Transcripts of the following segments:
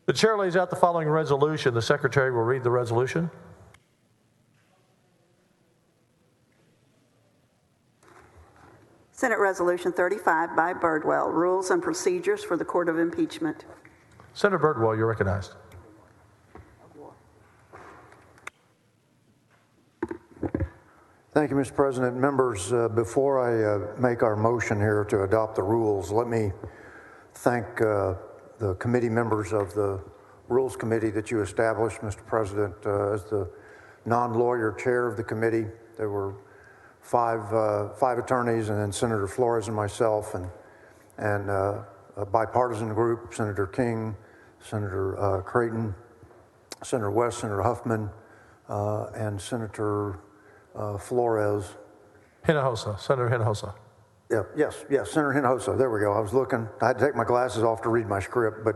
The chair lays out the following resolution. The secretary will read the resolution. Senate Resolution 35 by Birdwell, Rules and Procedures for the Court of Impeachment. Senator Birdwell, you're recognized. Thank you, Mr. President. Members, before I make our motion here to adopt the rules, let me thank the committee members of the Rules Committee that you established, Mr. President. As the non-lawyer chair of the committee, there were five attorneys, and then Senator Flores and myself, and a bipartisan group: Senator King, Senator Creighton, Senator West, Senator Huffman, and Senator Flores. Hinojosa, Senator Hinojosa. Yeah, yes, Senator Hinojosa. There we go. I was looking. I had to take my glasses off to read my script, but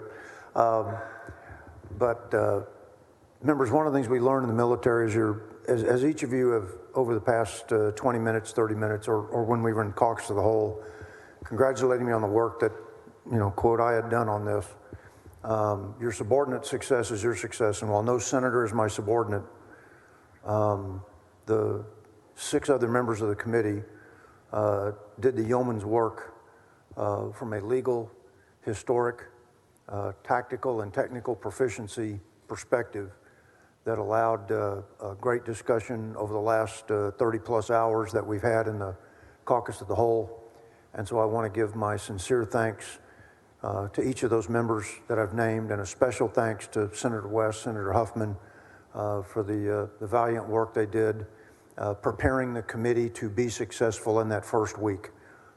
members, one of the things we learned in the military is as each of you have over the past 20 minutes, 30 minutes, or when we were in caucus of the whole, congratulating me on the work that, quote, I had done on this. Your subordinate success is your success, and while no senator is my subordinate, the 6 other members of the committee did the yeoman's work from a legal, historic, tactical, and technical proficiency perspective that allowed a great discussion over the last 30-plus hours that we've had in the caucus of the whole. And so I want to give my sincere thanks to each of those members that I've named, and a special thanks to Senator West, Senator Huffman, for the valiant work they did preparing the committee to be successful in that first week.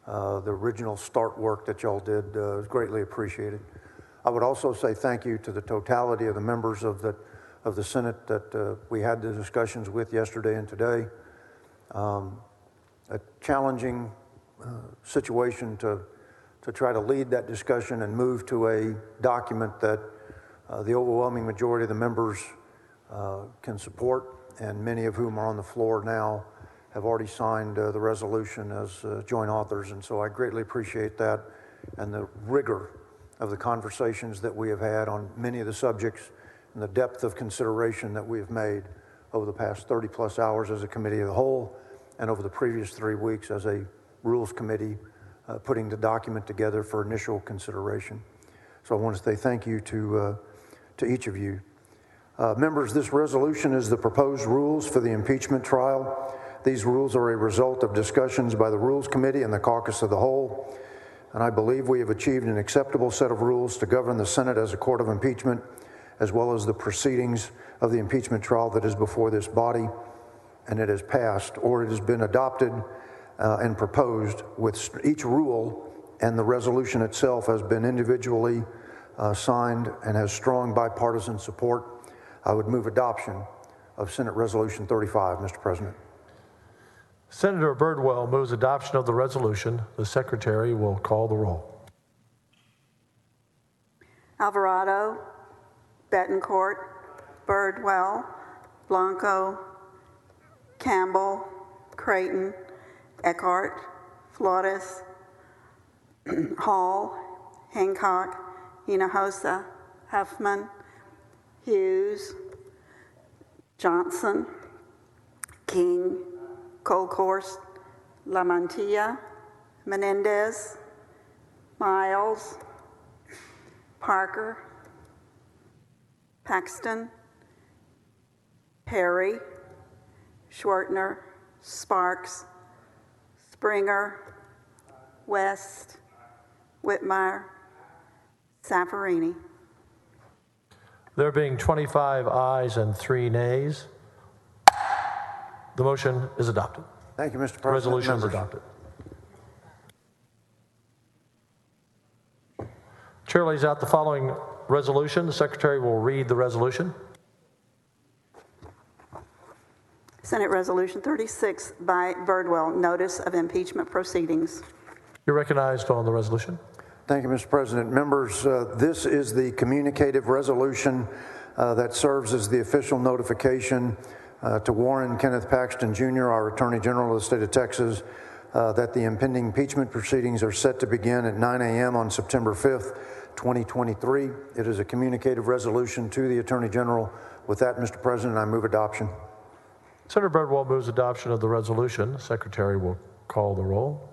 The original start work that y'all did is greatly appreciated. I would also say thank you to the totality of the members of the Senate that we had the discussions with yesterday and today. A challenging situation to try to lead that discussion and move to a document that the overwhelming majority of the members can support, and many of whom are on the floor now have already signed the resolution as joint authors. And so I greatly appreciate that and the rigor of the conversations that we have had on many of the subjects and the depth of consideration that we have made over the past 30-plus hours as a committee of the whole, and over the previous 3 weeks as a Rules Committee putting the document together for initial consideration. So I want to say thank you to each of you. Members, this resolution is the proposed rules for the impeachment trial. These rules are a result of discussions by the Rules Committee and the caucus of the whole, and I believe we have achieved an acceptable set of rules to govern the Senate as a court of impeachment, as well as the proceedings of the impeachment trial that is before this body, and it has passed, or it has been adopted and proposed, with each rule, and the resolution itself has been individually signed and has strong bipartisan support. I would move adoption of Senate Resolution 35, Mr. President. Senator Birdwell moves adoption of the resolution. The secretary will call the roll. Alvarado, Betancourt, Birdwell, Blanco, Campbell, Creighton, Eckhart, Flores, Hall, Hancock, Hinojosa, Huffman, Hughes, Johnson, King, Colcourse, La Mantilla, Menendez, Miles, Parker, Paxton, Perry, Schwartner, Sparks, Springer, West, Whitmire, Saffarini. There being 25 ayes and 3 nays, the motion is adopted. Thank you, Mr. President. The resolution is adopted. Chair lays out the following resolution. The secretary will read the resolution. Senate Resolution 36 by Birdwell, Notice of Impeachment Proceedings. You're recognized on the resolution. Thank you, Mr. President. Members, this is the communicative resolution that serves as the official notification to Warren Kenneth Paxton, Jr., our Attorney General of the state of Texas, that the impending impeachment proceedings are set to begin at 9 a.m. on September 5th, 2023. It is a communicative resolution to the Attorney General. With that, Mr. President, I move adoption. Senator Birdwell moves adoption of the resolution. Secretary will call the roll.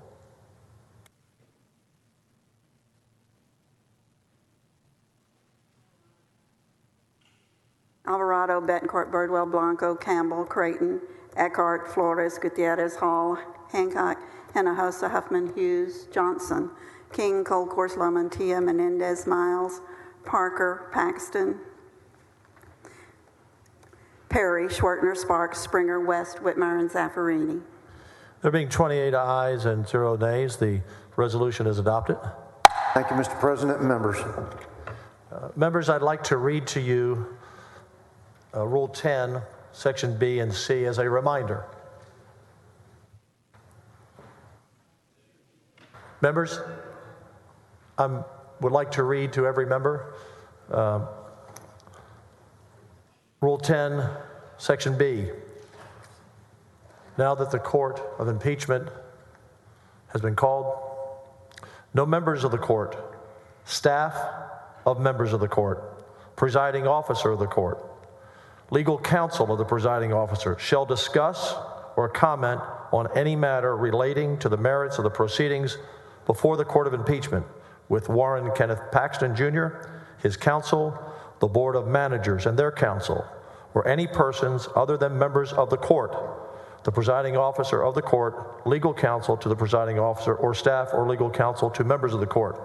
Alvarado, Betancourt, Birdwell, Blanco, Campbell, Creighton, Eckhart, Flores, Gutierrez, Hall, Hancock, Hinojosa, Huffman, Hughes, Johnson, King, Colcourse, La Mantilla, Menendez, Miles, Parker, Paxton, Perry, Schwertner, Sparks, Springer, West, Whitmire, and Zaffarini. There being 28 ayes and 0 nays, the resolution is adopted. Thank you, Mr. President and members. Members, I'd like to read to you Rule 10, Section B and C as a reminder. Members, I would like to read to every member Rule 10, Section B. Now that the court of impeachment has been called, no members of the court, staff of members of the court, presiding officer of the court, legal counsel of the presiding officer shall discuss or comment on any matter relating to the merits of the proceedings before the court of impeachment with Warren Kenneth Paxton Jr., his counsel, the board of managers and their counsel, or any persons other than members of the court, the presiding officer of the court, legal counsel to the presiding officer, or staff or legal counsel to members of the court.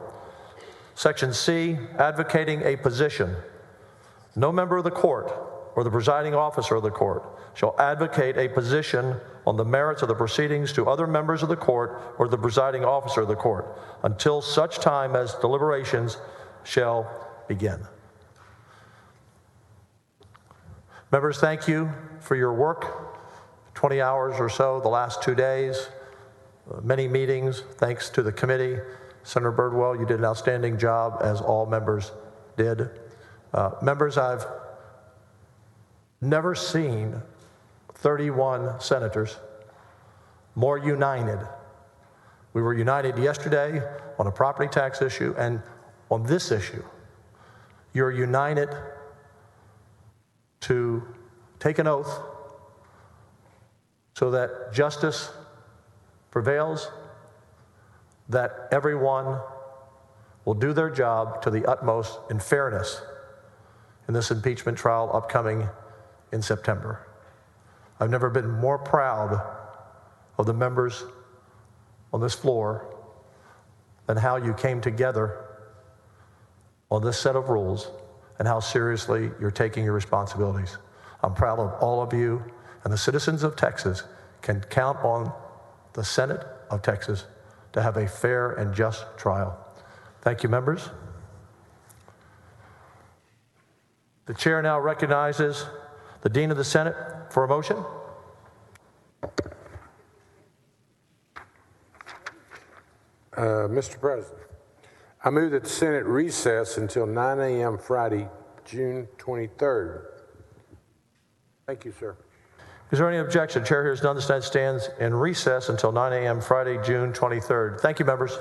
Section C, advocating a position. No member of the court or the presiding officer of the court shall advocate a position on the merits of the proceedings to other members of the court or the presiding officer of the court until such time as deliberations shall begin. Members, thank you for your work. 20 hours or so the last 2 days, many meetings. Thanks to the committee. Senator Birdwell, you did an outstanding job, as all members did. Members, I've never seen 31 senators more united. We were united yesterday on a property tax issue, and on this issue, you're united to take an oath so that justice prevails, that everyone will do their job to the utmost in fairness in this impeachment trial upcoming in September. I've never been more proud of the members on this floor than how you came together on this set of rules and how seriously you're taking your responsibilities. I'm proud of all of you, and the citizens of Texas can count on the Senate of Texas to have a fair and just trial. Thank you, members. The chair now recognizes the Dean of the Senate for a motion. Mr. President, I move that the Senate recess until 9 a.m. Friday, June 23rd. Thank you, sir. Is there any objection? Chair hears none. The Senate stands in recess until 9 a.m. Friday, June 23rd. Thank you, members.